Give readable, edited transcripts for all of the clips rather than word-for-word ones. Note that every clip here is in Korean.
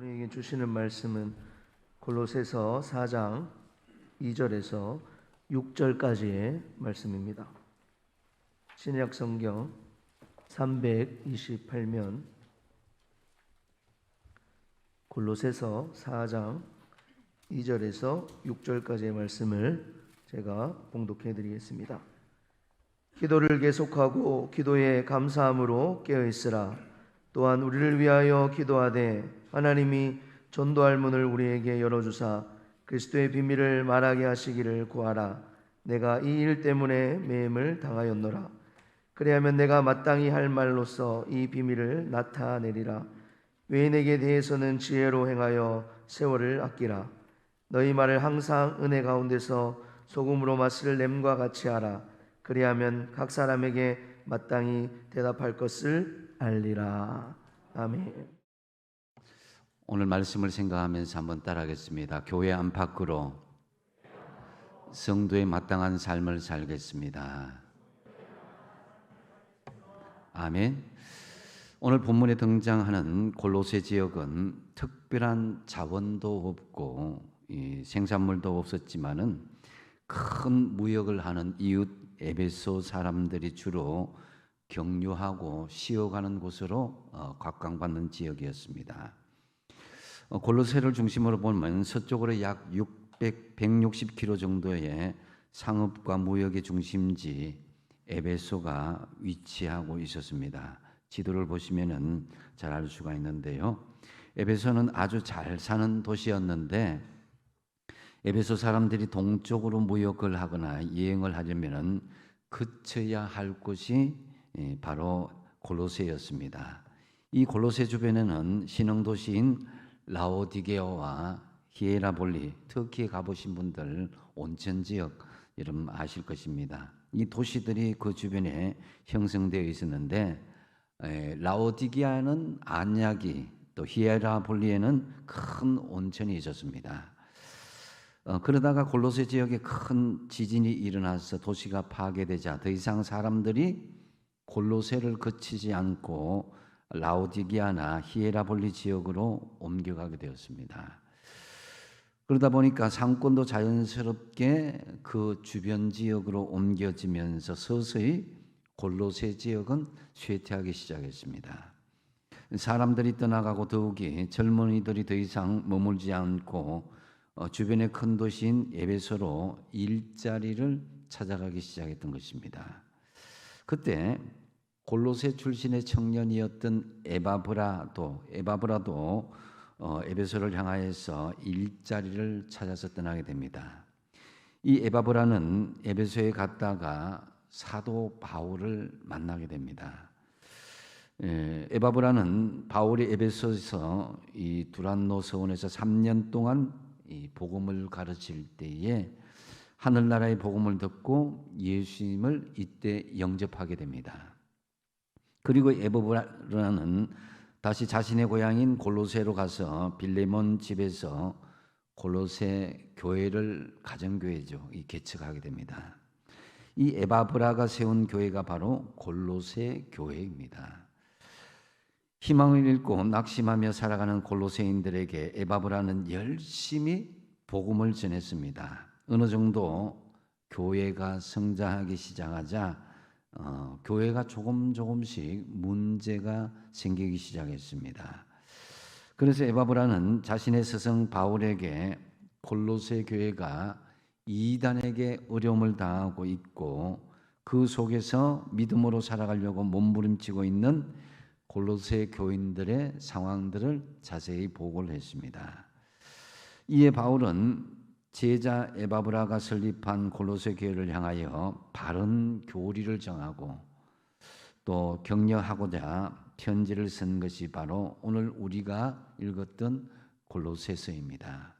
우리에게 주시는 말씀은 골로새서 4장 2절에서 6절까지의 말씀입니다. 신약 성경 328면 골로새서 4장 2절에서 6절까지의 말씀을 제가 봉독해 드리겠습니다. 기도를 계속하고 기도에 감사함으로 깨어 있으라. 또한 우리를 위하여 기도하되 하나님이 전도할 문을 우리에게 열어주사 그리스도의 비밀을 말하게 하시기를 구하라. 내가 이 일 때문에 매임을 당하였노라. 그리하면 내가 마땅히 할 말로써 이 비밀을 나타내리라. 외인에게 대해서는 지혜로 행하여 세월을 아끼라. 너희 말을 항상 은혜 가운데서 소금으로 맛을 냄과 같이 하라. 그리하면 각 사람에게 마땅히 대답할 것을 알리라. 아멘. 오늘 말씀을 생각하면서 한번 따라하겠습니다. 교회 안팎으로 성도의 마땅한 삶을 살겠습니다. 아멘. 오늘 본문에 등장하는 골로새 지역은 특별한 자원도 없고 생산물도 없었지만은 큰 무역을 하는 이웃 에베소 사람들이 주로 경유하고 쉬어가는 곳으로 각광받는 지역이었습니다. 골로새를 중심으로 보면 서쪽으로 약 160km 정도의 상업과 무역의 중심지 에베소가 위치하고 있었습니다. 지도를 보시면은 잘 알 수가 있는데요. 에베소는 아주 잘 사는 도시였는데 에베소 사람들이 동쪽으로 무역을 하거나 여행을 하려면은 그쳐야 할 곳이 바로 골로새였습니다. 이 골로새 주변에는 신흥도시인 라오디게아와 히에라볼리, 터키에 가보신 분들 온천지역 여러분 아실 것입니다. 이 도시들이 그 주변에 형성되어 있었는데 라오디게아는 안약이, 또 히에라볼리에는 큰 온천이 있었습니다. 그러다가 골로새 지역에 큰 지진이 일어나서 도시가 파괴되자 더 이상 사람들이 골로새를 거치지 않고 라오디게아나 히에라볼리 지역으로 옮겨가게 되었습니다. 그러다 보니까 상권도 자연스럽게 그 주변 지역으로 옮겨지면서 서서히 골로새 지역은 쇠퇴하기 시작했습니다. 사람들이 떠나가고 더욱이 젊은이들이 더 이상 머물지 않고 주변의 큰 도시인 에베소로 일자리를 찾아가기 시작했던 것입니다. 그때 골로새 출신의 청년이었던 에바브라도 에베소를 향하여서 일자리를 찾아서 떠나게 됩니다. 이 에바브라는 에베소에 갔다가 사도 바울을 만나게 됩니다. 에바브라는 바울이 에베소에서 이 두란노 서원에서 3년 동안 이 복음을 가르칠 때에 하늘나라의 복음을 듣고 예수님을 이때 영접하게 됩니다. 그리고 에바브라는 다시 자신의 고향인 골로새로 가서 빌레몬 집에서 골로새 교회를 가정교회죠. 개척하게 됩니다. 이 에바브라가 세운 교회가 바로 골로새 교회입니다. 희망을 잃고 낙심하며 살아가는 골로새인들에게 에바브라는 열심히 복음을 전했습니다. 어느 정도 교회가 성장하기 시작하자 교회가 조금씩 문제가 생기기 시작했습니다. 그래서 에바브라는 자신의 스승 바울에게 골로새 교회가 이단에게 어려움을 당하고 있고 그 속에서 믿음으로 살아가려고 몸부림치고 있는 골로새 교인들의 상황들을 자세히 보고를 했습니다. 이에 바울은 제자 에바브라가 설립한 골로새 교회를 향하여 바른 교리를 정하고 또 격려하고자 편지를 쓴 것이 바로 오늘 우리가 읽었던 골로새서입니다.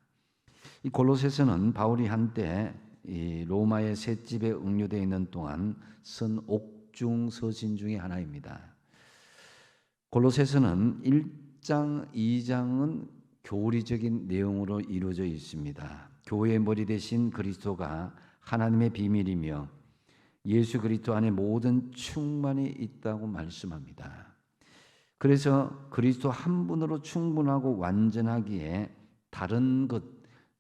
이 골로새서는 바울이 한때 이 로마의 셋집에 억류되어 있는 동안 쓴 옥중 서신 중에 하나입니다. 골로새서는 1장, 2장은 교리적인 내용으로 이루어져 있습니다. 교회의 머리 대신 그리스도가 하나님의 비밀이며 예수 그리스도 안에 모든 충만이 있다고 말씀합니다. 그래서 그리스도 한 분으로 충분하고 완전하기에 다른 것,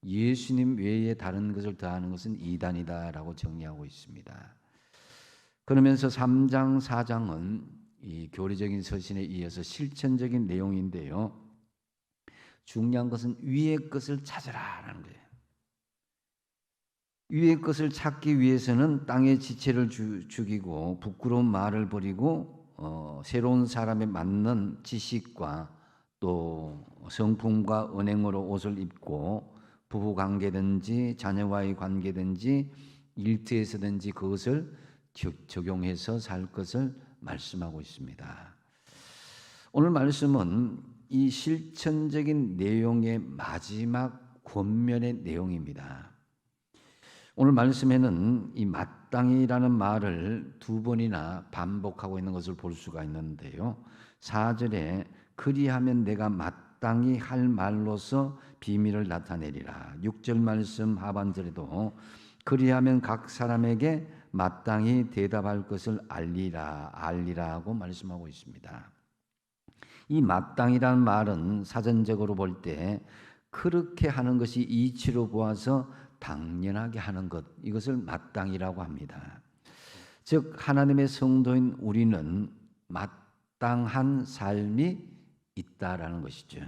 예수님 외에 다른 것을 더하는 것은 이단이다라고 정리하고 있습니다. 그러면서 3장, 4장은 이 교리적인 서신에 이어서 실천적인 내용인데요. 중요한 것은 위의 것을 찾으라라는 거예요. 위의 것을 찾기 위해서는 땅의 지체를 죽이고 부끄러운 말을 버리고 새로운 사람에 맞는 지식과 또 성품과 은행으로 옷을 입고 부부 관계든지 자녀와의 관계든지 일터에서든지 그것을 적용해서 살 것을 말씀하고 있습니다. 오늘 말씀은 이 실천적인 내용의 마지막 권면의 내용입니다. 오늘 말씀에는 이 마땅히라는 말을 두 번이나 반복하고 있는 것을 볼 수가 있는데요. 4절에 그리하면 내가 마땅히 할 말로서 비밀을 나타내리라. 6절 말씀 하반절에도 그리하면 각 사람에게 마땅히 대답할 것을 알리라고 말씀하고 있습니다. 이 마땅이라는 말은 사전적으로 볼 때 그렇게 하는 것이 이치로 보아서 당연하게 하는 것, 이것을 마땅이라고 합니다. 즉 하나님의 성도인 우리는 마땅한 삶이 있다라는 것이죠.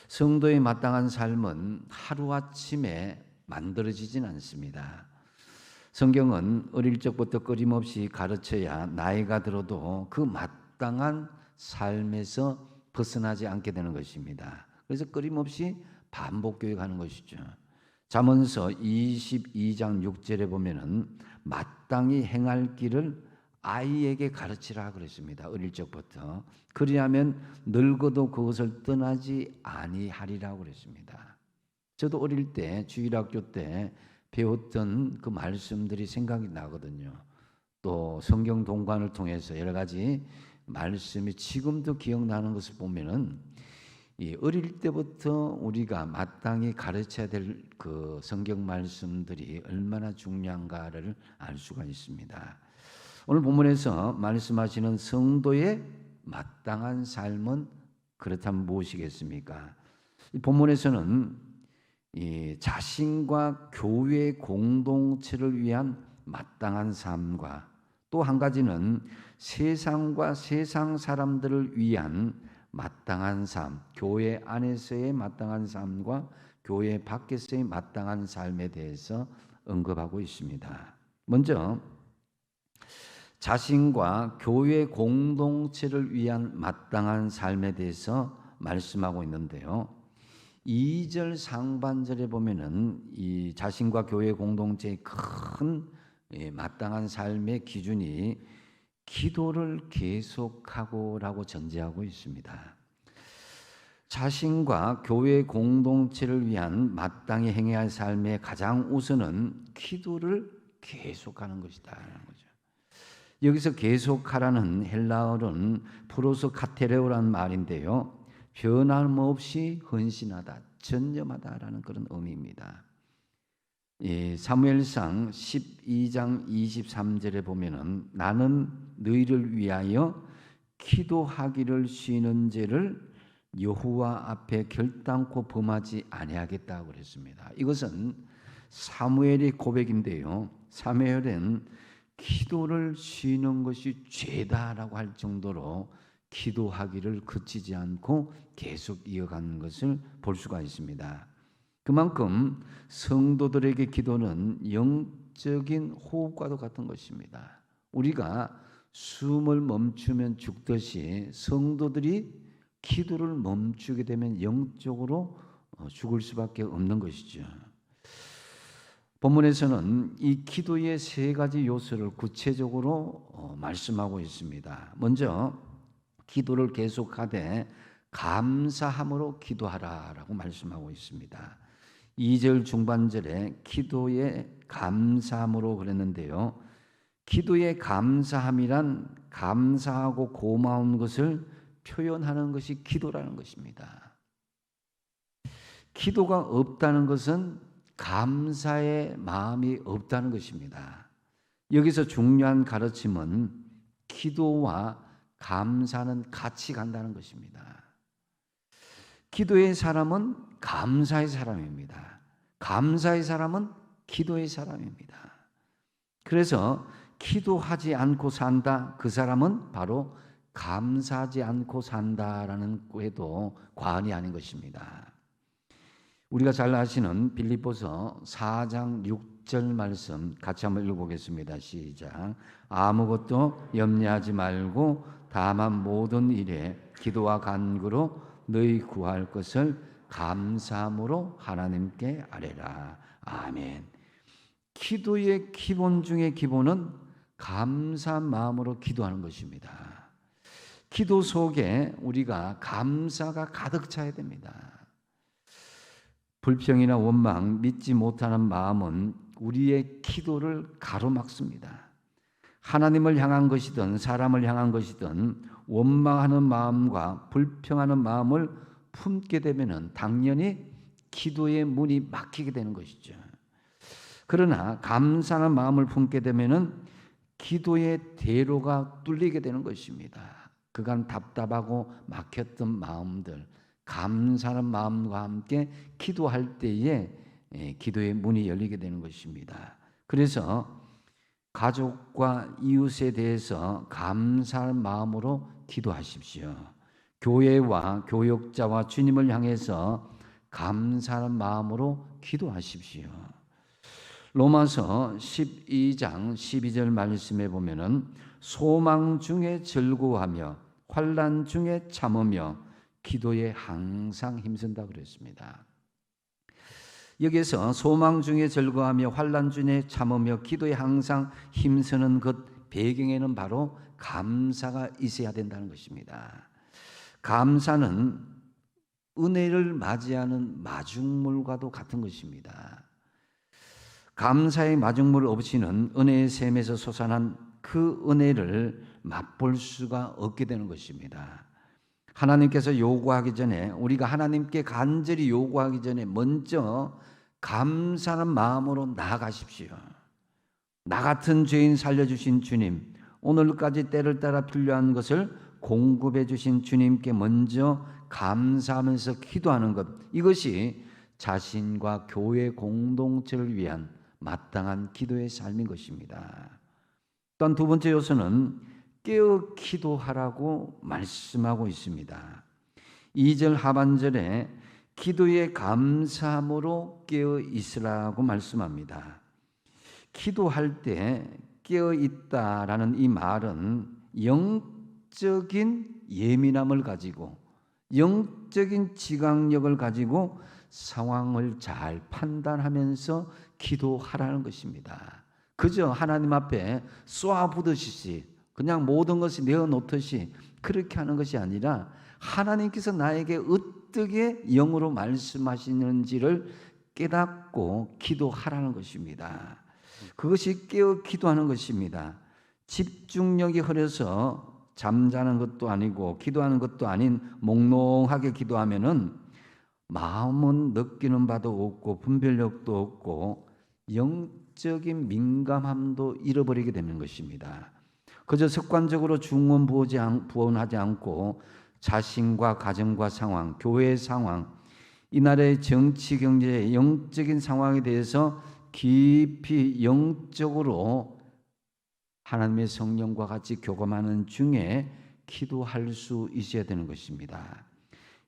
성도의 마땅한 삶은 하루아침에 만들어지진 않습니다. 성경은 어릴 적부터 끊임없이 가르쳐야 나이가 들어도 그 마땅한 삶에서 벗어나지 않게 되는 것입니다. 그래서 끊임없이 반복 교육하는 것이죠. 잠언서 22장 6절에 보면은 마땅히 행할 길을 아이에게 가르치라 그랬습니다. 어릴 적부터. 그리하면 늙어도 그것을 떠나지 아니하리라고 그랬습니다. 저도 어릴 때 주일학교 때 배웠던 그 말씀들이 생각이 나거든요. 또 성경 동관을 통해서 여러 가지 말씀이 지금도 기억나는 것을 보면은 이 어릴 때부터 우리가 마땅히 가르쳐야 될 그 성경 말씀들이 얼마나 중요한가를 알 수가 있습니다. 오늘 본문에서 말씀하시는 성도의 마땅한 삶은 그렇다면 무엇이겠습니까? 이 본문에서는 이 자신과 교회 공동체를 위한 마땅한 삶과 또 한 가지는 세상과 세상 사람들을 위한 마땅한 삶, 교회 안에서의 마땅한 삶과 교회 밖에서의 마땅한 삶에 대해서 언급하고 있습니다. 먼저 자신과 교회 공동체를 위한 마땅한 삶에 대해서 말씀하고 있는데요. 2절 상반절에 보면은 이 자신과 교회 공동체의 큰 마땅한 삶의 기준이 기도를 계속하고라고 전제하고 있습니다. 자신과 교회 공동체를 위한 마땅히 행해야 할 삶의 가장 우선은 기도를 계속하는 것이다라는 거죠. 여기서 계속하라는 헬라어는 프로소 카테레오라는 말인데요. 변함없이 헌신하다, 전념하다라는 그런 의미입니다. 사무엘상 12장 23절에 보면은 나는 너희를 위하여 기도하기를 쉬는 죄를 여호와 앞에 결단코 범하지 아니하겠다고 그랬습니다. 이것은 사무엘의 고백인데요. 사무엘은 기도를 쉬는 것이 죄다라고 할 정도로 기도하기를 그치지 않고 계속 이어가는 것을 볼 수가 있습니다. 그만큼 성도들에게 기도는 영적인 호흡과도 같은 것입니다. 우리가 숨을 멈추면 죽듯이 성도들이 기도를 멈추게 되면 영적으로 죽을 수밖에 없는 것이죠. 본문에서는 이 기도의 세 가지 요소를 구체적으로 말씀하고 있습니다. 먼저 기도를 계속하되 감사함으로 기도하라라고 말씀하고 있습니다. 2절 중반절에 기도에 감사함으로 그랬는데요. 기도의 감사함이란 감사하고 고마운 것을 표현하는 것이 기도라는 것입니다. 기도가 없다는 것은 감사의 마음이 없다는 것입니다. 여기서 중요한 가르침은 기도와 감사는 같이 간다는 것입니다. 기도의 사람은 감사의 사람입니다. 감사의 사람은 기도의 사람입니다. 그래서 기도하지 않고 산다, 그 사람은 바로 감사하지 않고 산다라는 꾀도 과언이 아닌 것입니다. 우리가 잘 아시는 빌립보서 4장 6절 말씀 같이 한번 읽어보겠습니다. 시작. 아무것도 염려하지 말고 다만 모든 일에 기도와 간구로 너희 구할 것을 감사함으로 하나님께 아뢰라. 아멘. 기도의 기본 중의 기본은 감사한 마음으로 기도하는 것입니다. 기도 속에 우리가 감사가 가득 차야 됩니다. 불평이나 원망, 믿지 못하는 마음은 우리의 기도를 가로막습니다. 하나님을 향한 것이든 사람을 향한 것이든 원망하는 마음과 불평하는 마음을 품게 되면 당연히 기도의 문이 막히게 되는 것이죠. 그러나 감사하는 마음을 품게 되면 기도의 대로가 뚫리게 되는 것입니다. 그간 답답하고 막혔던 마음들, 감사하는 마음과 함께 기도할 때에 기도의 문이 열리게 되는 것입니다. 그래서 가족과 이웃에 대해서 감사한 마음으로 기도하십시오. 교회와 교역자와 주님을 향해서 감사한 마음으로 기도하십시오. 로마서 12장 12절 말씀에 보면은 소망 중에 즐거워하며 환난 중에 참으며 기도에 항상 힘쓴다 그랬습니다. 여기에서 소망 중에 즐거워하며 환난 중에 참으며 기도에 항상 힘쓰는 것 배경에는 바로 감사가 있어야 된다는 것입니다. 감사는 은혜를 맞이하는 마중물과도 같은 것입니다. 감사의 마중물 없이는 은혜의 샘에서 솟아난 그 은혜를 맛볼 수가 없게 되는 것입니다. 하나님께서 요구하기 전에, 우리가 하나님께 간절히 요구하기 전에 먼저 감사하는 마음으로 나아가십시오. 나 같은 죄인 살려주신 주님, 오늘까지 때를 따라 필요한 것을 공급해 주신 주님께 먼저 감사하면서 기도하는 것, 이것이 자신과 교회 공동체를 위한 마땅한 기도의 삶인 것입니다. 또한 두 번째 요소는 깨어 기도하라고 말씀하고 있습니다. 2절 하반절에 기도의 감사함으로 깨어 있으라고 말씀합니다. 기도할 때 깨어 있다라는 이 말은 영적인 예민함을 가지고 영적인 지각력을 가지고 상황을 잘 판단하면서 기도하라는 것입니다. 그저 하나님 앞에 쏘아부듯이 그냥 모든 것이 내어놓듯이 그렇게 하는 것이 아니라 하나님께서 나에게 어떻게 영으로 말씀하시는지를 깨닫고 기도하라는 것입니다. 그것이 깨어 기도하는 것입니다. 집중력이 흐려서 잠자는 것도 아니고 기도하는 것도 아닌 몽롱하게 기도하면은 마음은 느끼는 바도 없고 분별력도 없고 영적인 민감함도 잃어버리게 되는 것입니다. 그저 습관적으로 중언부언하지 않고 자신과 가정과 상황, 교회의 상황, 이 나라의 정치, 경제, 영적인 상황에 대해서 깊이 영적으로 하나님의 성령과 같이 교감하는 중에 기도할 수 있어야 되는 것입니다.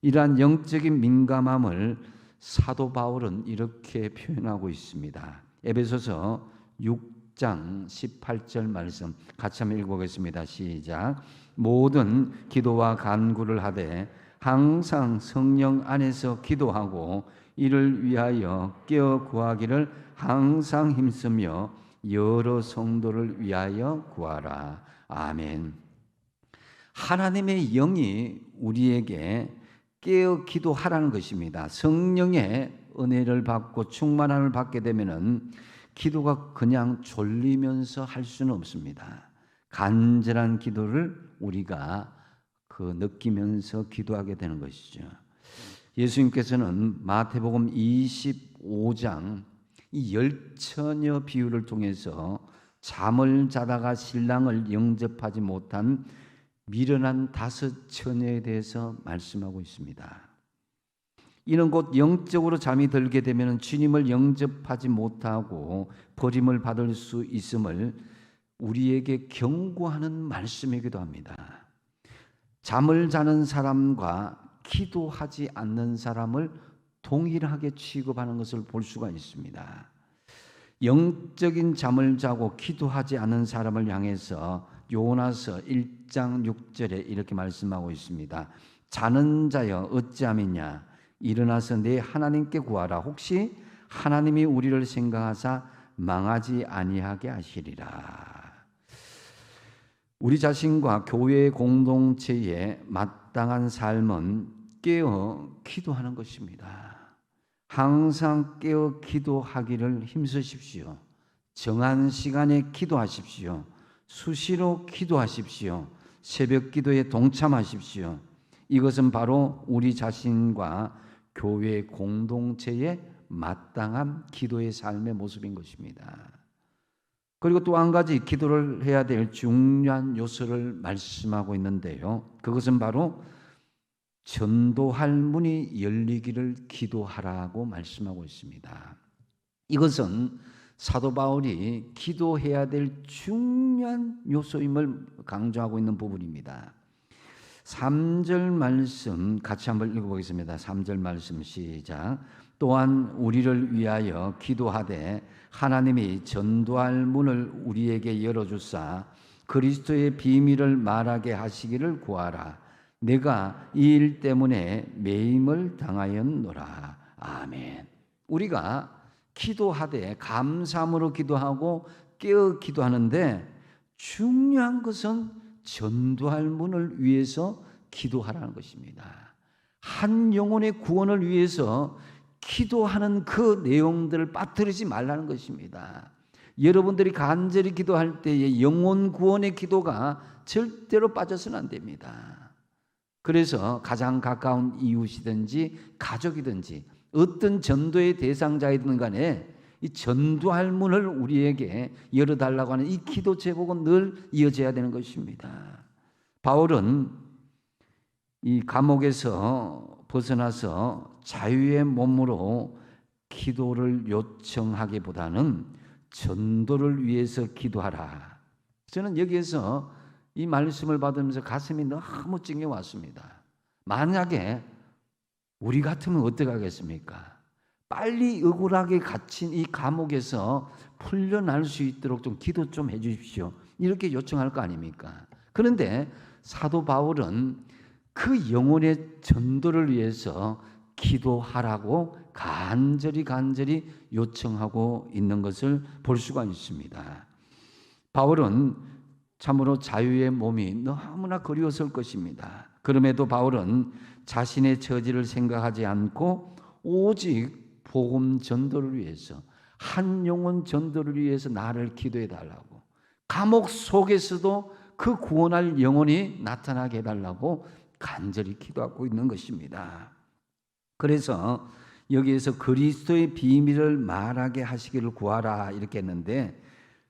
이러한 영적인 민감함을 사도 바울은 이렇게 표현하고 있습니다. 에베소서 6장 18절 말씀 같이 한번 읽어보겠습니다. 시작. 모든 기도와 간구를 하되 항상 성령 안에서 기도하고 이를 위하여 깨어 구하기를 항상 힘쓰며 여러 성도를 위하여 구하라. 아멘. 하나님의 영이 우리에게 깨어 기도하라는 것입니다. 성령의 은혜를 받고 충만함을 받게 되면은 기도가 그냥 졸리면서 할 수는 없습니다. 간절한 기도를 우리가 느끼면서 기도하게 되는 것이죠. 예수님께서는 마태복음 25장 이 열처녀 비유를 통해서 잠을 자다가 신랑을 영접하지 못한 미련한 5 처녀에 대해서 말씀하고 있습니다. 이는 곧 영적으로 잠이 들게 되면 주님을 영접하지 못하고 버림을 받을 수 있음을 우리에게 경고하는 말씀이기도 합니다. 잠을 자는 사람과 기도하지 않는 사람을 동일하게 취급하는 것을 볼 수가 있습니다. 영적인 잠을 자고 기도하지 않는 사람을 향해서 요나서 1장 6절에 이렇게 말씀하고 있습니다. 자는 자여 어찌함이냐, 일어나서 내 하나님께 구하라. 혹시 하나님이 우리를 생각하사 망하지 아니하게 하시리라. 우리 자신과 교회 공동체에 마땅한 삶은 깨어 기도하는 것입니다. 항상 깨어 기도하기를 힘쓰십시오. 정한 시간에 기도하십시오. 수시로 기도하십시오. 새벽 기도에 동참하십시오. 이것은 바로 우리 자신과 교회 공동체의 마땅한 기도의 삶의 모습인 것입니다. 그리고 또 한 가지 기도를 해야 될 중요한 요소를 말씀하고 있는데요. 그것은 바로 전도할 문이 열리기를 기도하라고 말씀하고 있습니다. 이것은 사도 바울이 기도해야 될 중요한 요소임을 강조하고 있는 부분입니다. 3절 말씀 같이 한번 읽어보겠습니다. 3절 말씀 시작. 또한 우리를 위하여 기도하되 하나님이 전도할 문을 우리에게 열어주사 그리스도의 비밀을 말하게 하시기를 구하라. 내가 이 일 때문에 매임을 당하였노라. 아멘. 우리가 기도하되 감사함으로 기도하고 깨어 기도하는데 중요한 것은 전도할 문을 위해서 기도하라는 것입니다. 한 영혼의 구원을 위해서 기도하는 그 내용들을 빠뜨리지 말라는 것입니다. 여러분들이 간절히 기도할 때에 영혼 구원의 기도가 절대로 빠져서는 안 됩니다. 그래서 가장 가까운 이웃이든지 가족이든지 어떤 전도의 대상자이든 간에 이 전도할 문을 우리에게 열어달라고 하는 이 기도 제목은 늘 이어져야 되는 것입니다. 바울은 이 감옥에서 벗어나서 자유의 몸으로 기도를 요청하기보다는 전도를 위해서 기도하라. 저는 여기에서 이 말씀을 받으면서 가슴이 너무 찡해 왔습니다. 만약에 우리 같으면 어떻게 하겠습니까? 빨리 억울하게 갇힌 이 감옥에서 풀려날 수 있도록 좀 기도 좀 해 주십시오. 이렇게 요청할 거 아닙니까? 그런데 사도 바울은 그 영혼의 전도를 위해서 기도하라고 간절히 요청하고 있는 것을 볼 수가 있습니다. 바울은 참으로 자유의 몸이 너무나 그리웠을 것입니다. 그럼에도 바울은 자신의 처지를 생각하지 않고 오직 복음 전도를 위해서, 한 영혼 전도를 위해서 나를 기도해 달라고, 감옥 속에서도 그 구원할 영혼이 나타나게 해달라고 간절히 기도하고 있는 것입니다. 그래서 여기에서 그리스도의 비밀을 말하게 하시기를 구하라 이렇게 했는데,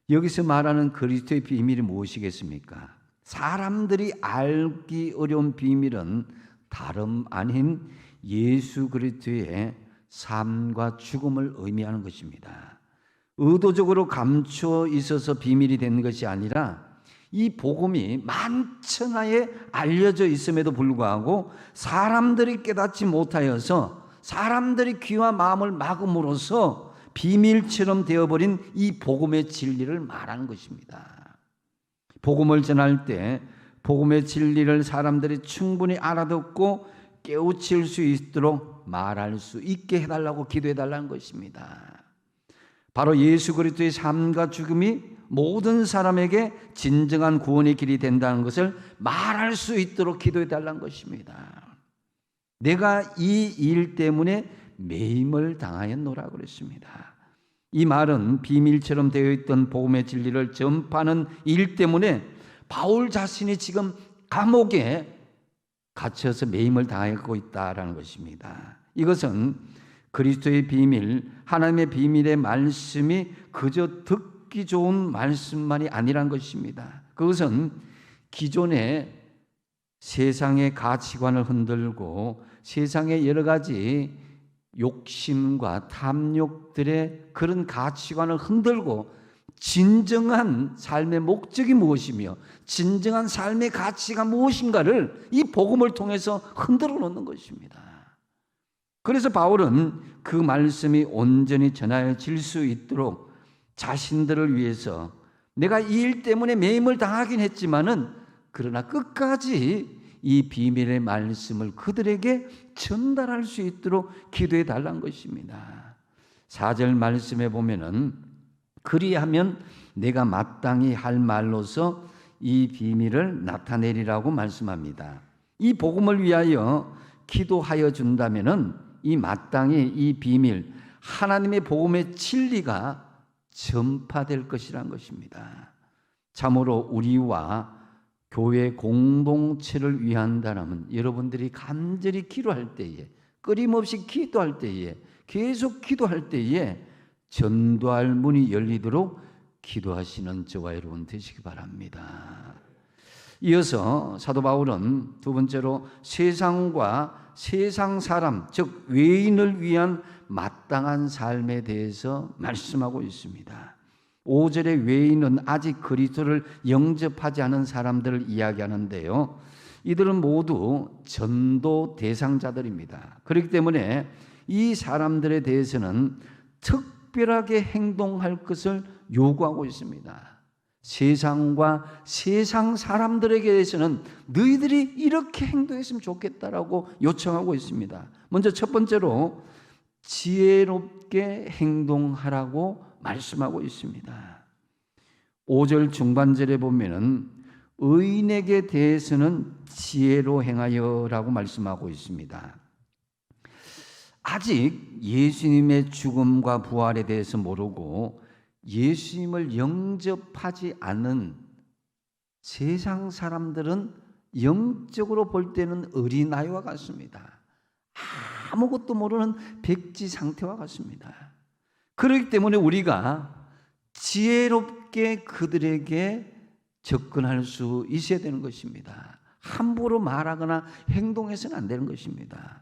여기서 말하는 그리스도의 비밀이 무엇이겠습니까? 사람들이 알기 어려운 비밀은 다름 아닌 예수 그리스도의 삶과 죽음을 의미하는 것입니다. 의도적으로 감추어 있어서 비밀이 된 것이 아니라 이 복음이 만천하에 알려져 있음에도 불구하고 사람들이 깨닫지 못하여서 사람들이 귀와 마음을 막음으로써 비밀처럼 되어버린 이 복음의 진리를 말하는 것입니다. 복음을 전할 때 복음의 진리를 사람들이 충분히 알아듣고 깨우칠 수 있도록 말할 수 있게 해달라고 기도해달라는 것입니다. 바로 예수 그리스도의 삶과 죽음이 모든 사람에게 진정한 구원의 길이 된다는 것을 말할 수 있도록 기도해달라는 것입니다. 내가 이 일 때문에 매임을 당하였노라 그랬습니다. 이 말은 비밀처럼 되어 있던 복음의 진리를 전파하는 일 때문에 바울 자신이 지금 감옥에 갇혀서 매임을 당하고 있다라는 것입니다. 이것은 그리스도의 비밀, 하나님의 비밀의 말씀이 그저 듣기 좋은 말씀만이 아니란 것입니다. 그것은 기존에 세상의 가치관을 흔들고 세상의 여러 가지 욕심과 탐욕들의 그런 가치관을 흔들고 진정한 삶의 목적이 무엇이며 진정한 삶의 가치가 무엇인가를 이 복음을 통해서 흔들어 놓는 것입니다. 그래서 바울은 그 말씀이 온전히 전하여질 수 있도록 자신들을 위해서 내가 이 일 때문에 매임을 당하긴 했지만은 그러나 끝까지 이 비밀의 말씀을 그들에게 전달할 수 있도록 기도해 달라는 것입니다. 4절 말씀에 보면은 그리하면 내가 마땅히 할 말로서 이 비밀을 나타내리라고 말씀합니다. 이 복음을 위하여 기도하여 준다면은 이 마땅히 이 비밀 하나님의 복음의 진리가 전파될 것이란 것입니다. 참으로 우리와 교회 공동체를 위한다면 여러분들이 간절히 기도할 때에 끊임없이 기도할 때에 계속 기도할 때에 전도할 문이 열리도록 기도하시는 저와 여러분 되시기 바랍니다. 이어서 사도 바울은 두 번째로 세상과 세상 사람, 즉 외인을 위한 마땅한 삶에 대해서 말씀하고 있습니다. 5절의 외인은 아직 그리스도를 영접하지 않은 사람들을 이야기하는데요. 이들은 모두 전도 대상자들입니다. 그렇기 때문에 이 사람들에 대해서는 특별하게 행동할 것을 요구하고 있습니다. 세상과 세상 사람들에게 대해서는 너희들이 이렇게 행동했으면 좋겠다라고 요청하고 있습니다. 먼저 첫 번째로 지혜롭게 행동하라고 말씀하고 있습니다. 5절 중반절에 보면은 의인에게 대해서는 지혜로 행하여라고 말씀하고 있습니다. 아직 예수님의 죽음과 부활에 대해서 모르고 예수님을 영접하지 않은 세상 사람들은 영적으로 볼 때는 어린아이와 같습니다. 아무것도 모르는 백지 상태와 같습니다. 그렇기 때문에 우리가 지혜롭게 그들에게 접근할 수 있어야 되는 것입니다. 함부로 말하거나 행동해서는 안 되는 것입니다.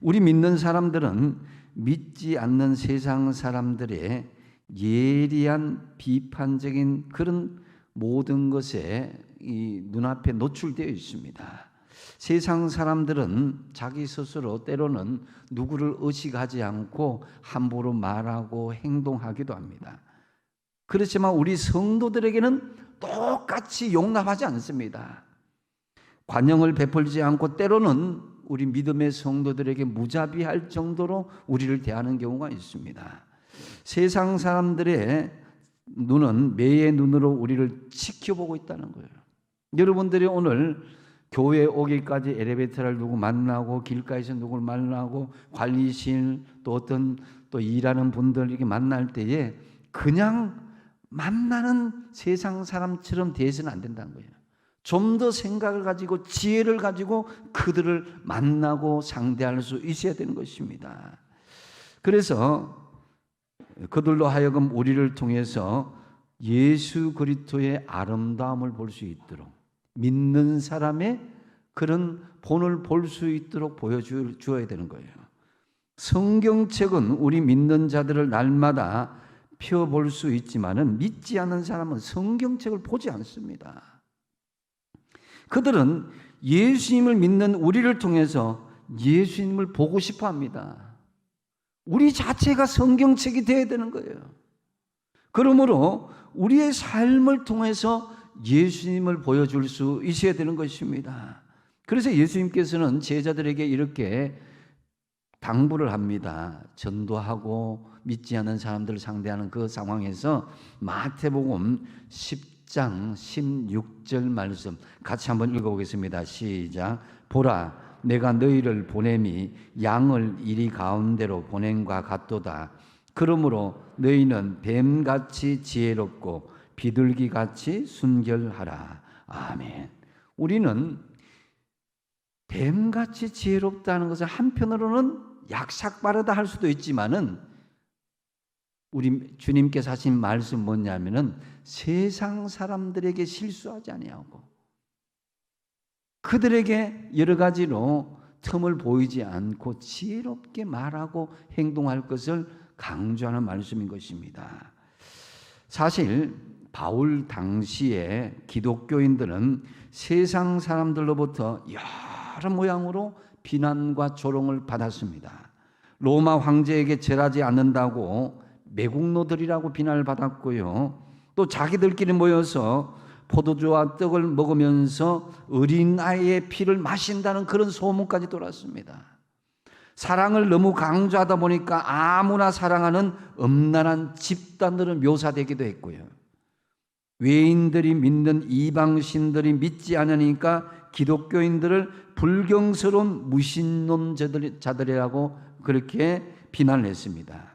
우리 믿는 사람들은 믿지 않는 세상 사람들의 예리한 비판적인 그런 모든 것에 이 눈앞에 노출되어 있습니다. 세상 사람들은 자기 스스로 때로는 누구를 의식하지 않고 함부로 말하고 행동하기도 합니다. 그렇지만 우리 성도들에게는 똑같이 용납하지 않습니다. 관용을 베풀지 않고 때로는 우리 믿음의 성도들에게 무자비할 정도로 우리를 대하는 경우가 있습니다. 세상 사람들의 눈은 매의 눈으로 우리를 지켜보고 있다는 거예요. 여러분들이 오늘 교회에 오기까지 엘리베이터를 누구 만나고 길가에서 누구를 만나고 관리실 또 어떤 또 일하는 분들 이렇게 만날 때에 그냥 만나는 세상 사람처럼 대해서는 안 된다는 거예요. 좀 더 생각을 가지고 지혜를 가지고 그들을 만나고 상대할 수 있어야 되는 것입니다. 그래서 그들로 하여금 우리를 통해서 예수 그리스도의 아름다움을 볼 수 있도록 믿는 사람의 그런 본을 볼 수 있도록 보여주어야 되는 거예요. 성경책은 우리 믿는 자들을 날마다 펴볼 수 있지만은 믿지 않는 사람은 성경책을 보지 않습니다. 그들은 예수님을 믿는 우리를 통해서 예수님을 보고 싶어 합니다. 우리 자체가 성경책이 되어야 되는 거예요. 그러므로 우리의 삶을 통해서 예수님을 보여줄 수 있어야 되는 것입니다. 그래서 예수님께서는 제자들에게 이렇게 당부를 합니다. 전도하고 믿지 않는 사람들을 상대하는 그 상황에서 마태복음 10장 16절 말씀 같이 한번 읽어보겠습니다. 시작. 보라, 내가 너희를 보냄이 양을 이리 가운데로 보냄과 같도다. 그러므로 너희는 뱀같이 지혜롭고 비둘기같이 순결하라. 아멘. 우리는 뱀같이 지혜롭다는 것을 한편으로는 약삭빠르다 할 수도 있지만은 우리 주님께서 하신 말씀 뭐냐면은 세상 사람들에게 실수하지 아니하고 그들에게 여러 가지로 틈을 보이지 않고 지혜롭게 말하고 행동할 것을 강조하는 말씀인 것입니다. 사실 바울 당시에 기독교인들은 세상 사람들로부터 여러 모양으로 비난과 조롱을 받았습니다. 로마 황제에게 절하지 않는다고 매국노들이라고 비난을 받았고요. 또 자기들끼리 모여서 포도주와 떡을 먹으면서 어린아이의 피를 마신다는 그런 소문까지 돌았습니다. 사랑을 너무 강조하다 보니까 아무나 사랑하는 음란한 집단으로 묘사되기도 했고요. 외인들이 믿는 이방신들이 믿지 않으니까 기독교인들을 불경스러운 무신론 자들이라고 그렇게 비난을 했습니다.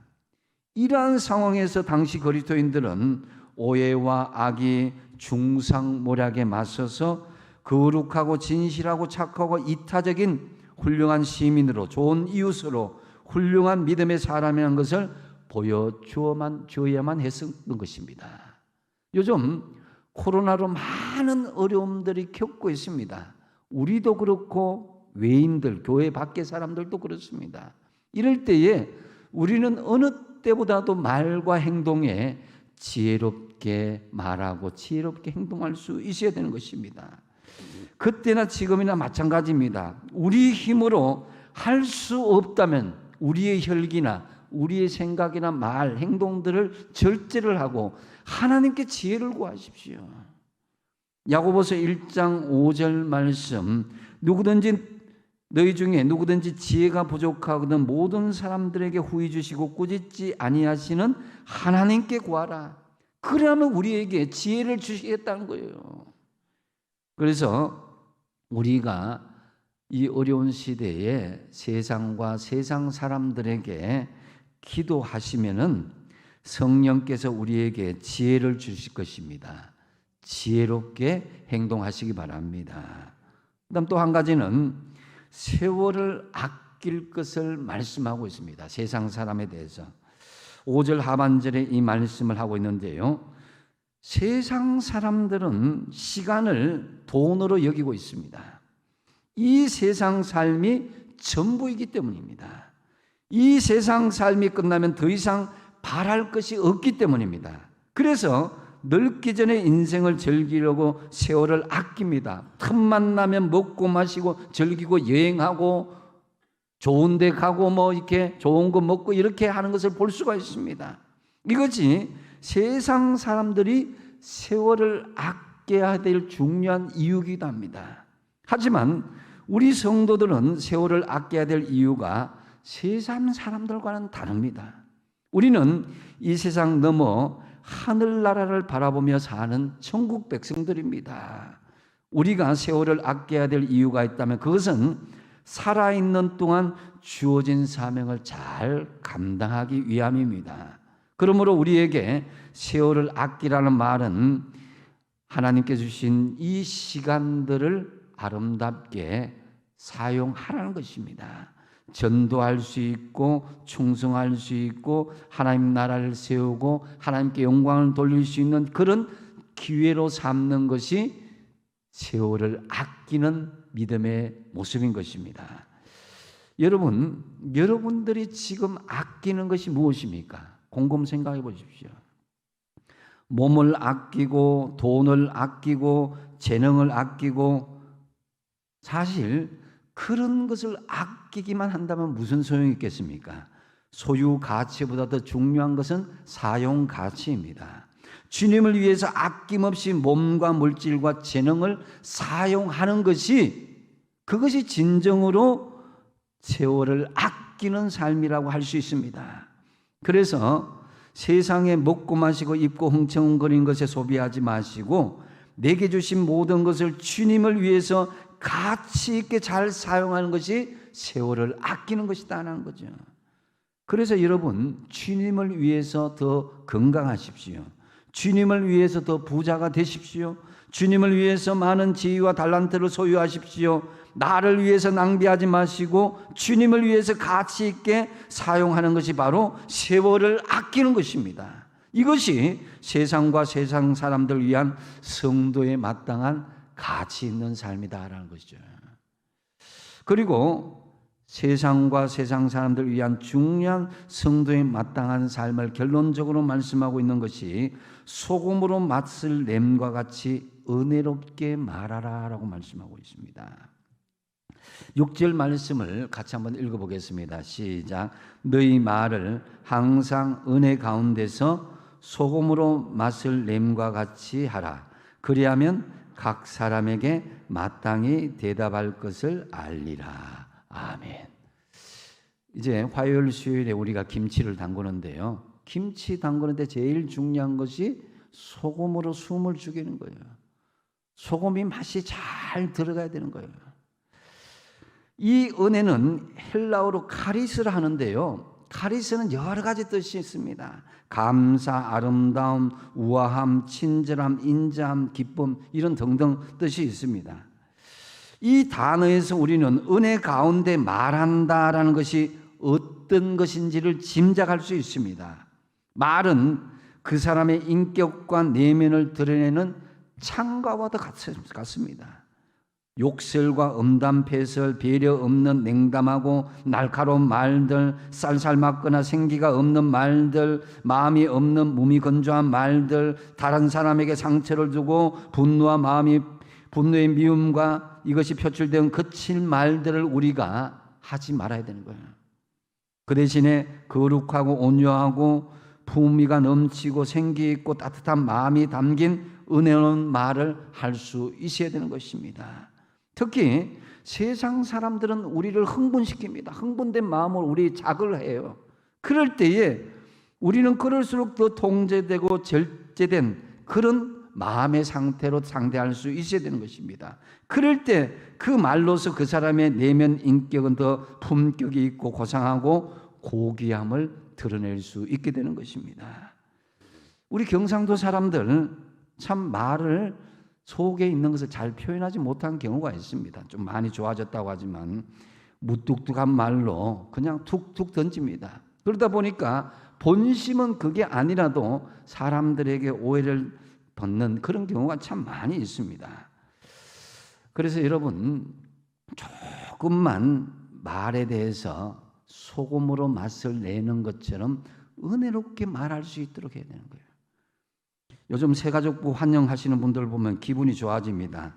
이러한 상황에서 당시 그리스도인들은 오해와 악이 중상모략에 맞서서 거룩하고 진실하고 착하고 이타적인 훌륭한 시민으로, 좋은 이웃으로, 훌륭한 믿음의 사람이라는 것을 보여줘야만 했었던 것입니다. 요즘 코로나로 많은 어려움들이 겪고 있습니다. 우리도 그렇고 외인들, 교회 밖의 사람들도 그렇습니다. 이럴 때에 우리는 어느 때보다도 말과 행동에 지혜롭게 말하고 지혜롭게 행동할 수 있어야 되는 것입니다. 그때나 지금이나 마찬가지입니다. 우리 힘으로 할 수 없다면 우리의 혈기나 우리의 생각이나 말, 행동들을 절제를 하고 하나님께 지혜를 구하십시오. 야고보서 1장 5절 말씀, 너희 중에 누구든지 지혜가 부족하거든 모든 사람들에게 후히 주시고 꾸짖지 아니하시는 하나님께 구하라. 그러면 우리에게 지혜를 주시겠다는 거예요. 그래서 우리가 이 어려운 시대에 세상과 세상 사람들에게 기도하시면은 성령께서 우리에게 지혜를 주실 것입니다. 지혜롭게 행동하시기 바랍니다. 그다음 또 한 가지는 세월을 아낄 것을 말씀하고 있습니다. 세상 사람에 대해서 5절 하반절에 이 말씀을 하고 있는데요. 세상 사람들은 시간을 돈으로 여기고 있습니다. 이 세상 삶이 전부이기 때문입니다. 이 세상 삶이 끝나면 더 이상 바랄 것이 없기 때문입니다. 그래서 늙기 전에 인생을 즐기려고 세월을 아낍니다. 틈만 나면 먹고 마시고 즐기고 여행하고 좋은 데 가고 뭐 이렇게 좋은 거 먹고 이렇게 하는 것을 볼 수가 있습니다. 이것이 세상 사람들이 세월을 아껴야 될 중요한 이유이기도 합니다. 하지만 우리 성도들은 세월을 아껴야 될 이유가 세상 사람들과는 다릅니다. 우리는 이 세상 넘어 하늘나라를 바라보며 사는 천국 백성들입니다. 우리가 세월을 아껴야 될 이유가 있다면 그것은 살아있는 동안 주어진 사명을 잘 감당하기 위함입니다. 그러므로 우리에게 세월을 아끼라는 말은 하나님께 주신 이 시간들을 아름답게 사용하라는 것입니다. 전도할 수 있고 충성할 수 있고 하나님 나라를 세우고 하나님께 영광을 돌릴 수 있는 그런 기회로 삼는 것이 세월을 아끼는 믿음의 모습인 것입니다. 여러분들이 지금 아끼는 것이 무엇입니까? 곰곰 생각해 보십시오. 몸을 아끼고 돈을 아끼고 재능을 아끼고 사실 그런 것을 아끼기만 한다면 무슨 소용이 있겠습니까? 소유 가치보다 더 중요한 것은 사용 가치입니다. 주님을 위해서 아낌없이 몸과 물질과 재능을 사용하는 그것이 진정으로 세월을 아끼는 삶이라고 할 수 있습니다. 그래서 세상에 먹고 마시고 입고 흥청거리는 것에 소비하지 마시고 내게 주신 모든 것을 주님을 위해서 가치 있게 잘 사용하는 것이 세월을 아끼는 것이다라는 거죠. 그래서 여러분 주님을 위해서 더 건강하십시오. 주님을 위해서 더 부자가 되십시오. 주님을 위해서 많은 지위와 달란트를 소유하십시오. 나를 위해서 낭비하지 마시고 주님을 위해서 가치 있게 사용하는 것이 바로 세월을 아끼는 것입니다. 이것이 세상과 세상 사람들을 위한 성도의 마땅한 가치 있는 삶이다라는 것이죠. 그리고 세상과 세상 사람들을 위한 중요한 성도의 마땅한 삶을 결론적으로 말씀하고 있는 것이 소금으로 맛을 냄과 같이 은혜롭게 말하라라고 말씀하고 있습니다. 6절 말씀을 같이 한번 읽어보겠습니다. 시작. 너희 말을 항상 은혜 가운데서 소금으로 맛을 냄과 같이 하라. 그리하면 각 사람에게 마땅히 대답할 것을 알리라. 아멘. 이제 화요일 수요일에 우리가 김치를 담그는데요, 김치 담그는데 제일 중요한 것이 소금으로 숨을 죽이는 거예요. 소금이 맛이 잘 들어가야 되는 거예요. 이 은혜는 헬라어로 카리스라 하는데요, 카리스는 여러 가지 뜻이 있습니다. 감사, 아름다움, 우아함, 친절함, 인자함, 기쁨, 이런 등등 뜻이 있습니다. 이 단어에서 우리는 은혜 가운데 말한다라는 것이 어떤 것인지를 짐작할 수 있습니다. 말은 그 사람의 인격과 내면을 드러내는 창과와도 같습니다. 욕설과 음담패설, 배려 없는 냉담하고 날카로운 말들, 쌀쌀맞거나 생기가 없는 말들, 마음이 없는 무미건조한 말들, 다른 사람에게 상처를 주고 분노의 미움과 이것이 표출된 거친 말들을 우리가 하지 말아야 되는 거예요. 그 대신에 거룩하고 온유하고 품위가 넘치고 생기 있고 따뜻한 마음이 담긴 은혜로운 말을 할 수 있어야 되는 것입니다. 특히 세상 사람들은 우리를 흥분시킵니다. 흥분된 마음으로 우리 자극을 해요. 그럴 때에 우리는 그럴수록 더 통제되고 절제된 그런 마음의 상태로 상대할 수 있어야 되는 것입니다. 그럴 때 그 말로서 그 사람의 내면 인격은 더 품격이 있고 고상하고 고귀함을 드러낼 수 있게 되는 것입니다. 우리 경상도 사람들 참 말을 속에 있는 것을 잘 표현하지 못한 경우가 있습니다. 좀 많이 좋아졌다고 하지만 무뚝뚝한 말로 그냥 툭툭 던집니다. 그러다 보니까 본심은 그게 아니라도 사람들에게 오해를 받는 그런 경우가 참 많이 있습니다. 그래서 여러분, 조금만 말에 대해서 소금으로 맛을 내는 것처럼 은혜롭게 말할 수 있도록 해야 되는 거예요. 요즘 새가족부 환영하시는 분들 보면 기분이 좋아집니다.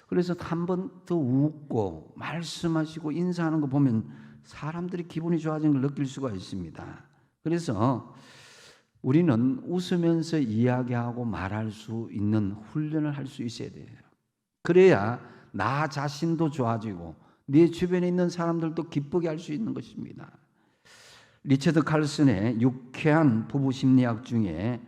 그래서 한 번 더 웃고 말씀하시고 인사하는 거 보면 사람들이 기분이 좋아지는 걸 느낄 수가 있습니다. 그래서 우리는 웃으면서 이야기하고 말할 수 있는 훈련을 할 수 있어야 돼요. 그래야 나 자신도 좋아지고 내 주변에 있는 사람들도 기쁘게 할 수 있는 것입니다. 리처드 칼슨의 유쾌한 부부 심리학 중에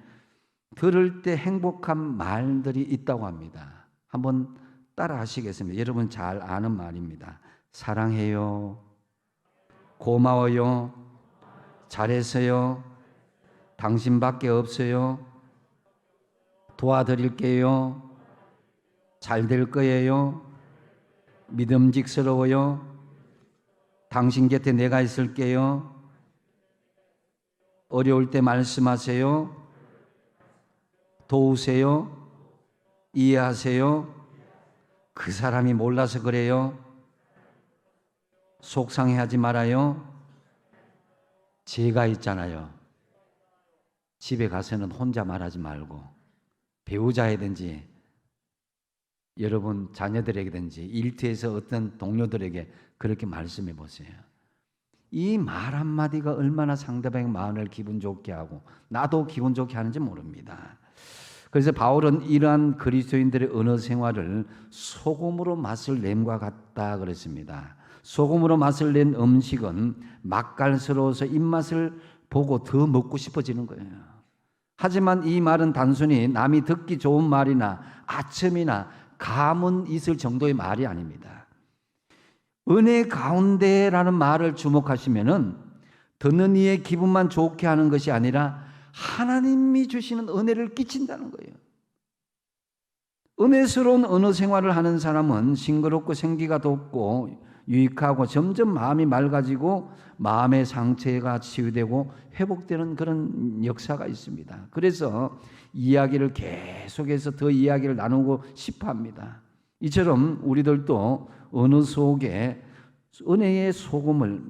들을 때 행복한 말들이 있다고 합니다. 한번 따라 하시겠습니다. 여러분 잘 아는 말입니다. 사랑해요. 고마워요. 잘했어요. 당신밖에 없어요. 도와드릴게요. 잘 될 거예요. 믿음직스러워요. 당신 곁에 내가 있을게요. 어려울 때 말씀하세요. 도우세요. 이해하세요. 그 사람이 몰라서 그래요. 속상해하지 말아요. 제가 있잖아요. 집에 가서는 혼자 말하지 말고 배우자이든지 여러분 자녀들에게든지 일터에서 어떤 동료들에게 그렇게 말씀해 보세요. 이 말 한마디가 얼마나 상대방의 마음을 기분 좋게 하고 나도 기분 좋게 하는지 모릅니다. 그래서 바울은 이러한 그리스도인들의 언어 생활을 소금으로 맛을 냄과 같다 그랬습니다. 소금으로 맛을 낸 음식은 맛깔스러워서 입맛을 보고 더 먹고 싶어지는 거예요. 하지만 이 말은 단순히 남이 듣기 좋은 말이나 아첨이나 감은 있을 정도의 말이 아닙니다. 은혜 가운데라는 말을 주목하시면은 듣는 이의 기분만 좋게 하는 것이 아니라 하나님이 주시는 은혜를 끼친다는 거예요. 은혜스러운 언어 생활을 하는 사람은 싱그럽고 생기가 돋고 유익하고 점점 마음이 맑아지고 마음의 상처가 치유되고 회복되는 그런 역사가 있습니다. 그래서 이야기를 계속해서 더 이야기를 나누고 싶어 합니다. 이처럼 우리들도 어느 속에 은혜의 소금을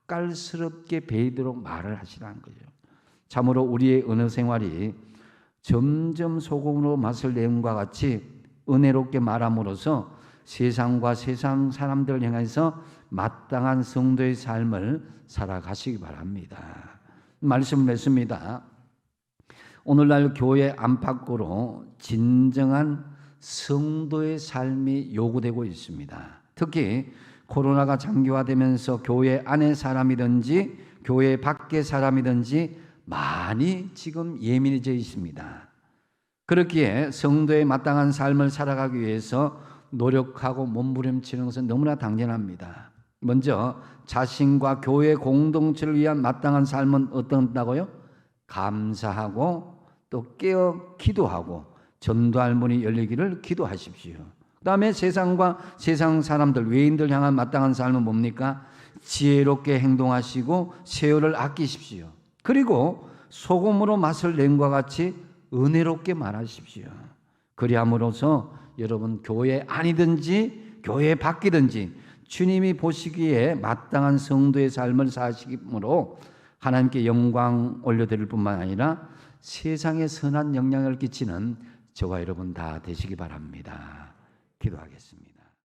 맛깔스럽게 배이도록 말을 하시라는 거죠. 참으로 우리의 언어 생활이 점점 소금으로 맛을 내음과 같이 은혜롭게 말함으로써 세상과 세상 사람들을 향해서 마땅한 성도의 삶을 살아가시기 바랍니다. 말씀을 맺습니다. 오늘날 교회 안팎으로 진정한 성도의 삶이 요구되고 있습니다. 특히 코로나가 장기화되면서 교회 안의 사람이든지 교회 밖의 사람이든지 많이 지금 예민해져 있습니다. 그렇기에 성도의 마땅한 삶을 살아가기 위해서 노력하고 몸부림치는 것은 너무나 당연합니다. 먼저 자신과 교회 공동체를 위한 마땅한 삶은 어떤다고요? 감사하고 또 깨어 기도하고 전도할 문이 열리기를 기도하십시오. 그 다음에 세상과 세상 사람들, 외인들 향한 마땅한 삶은 뭡니까? 지혜롭게 행동하시고 세월을 아끼십시오. 그리고 소금으로 맛을 낸과 같이 은혜롭게 말하십시오. 그리함으로써 여러분 교회 안이든지 교회 밖이든지 주님이 보시기에 마땅한 성도의 삶을 사시므로 하나님께 영광 올려드릴 뿐만 아니라 세상에 선한 영향을 끼치는 저와 여러분 다 되시기 바랍니다. 기도하겠습니다.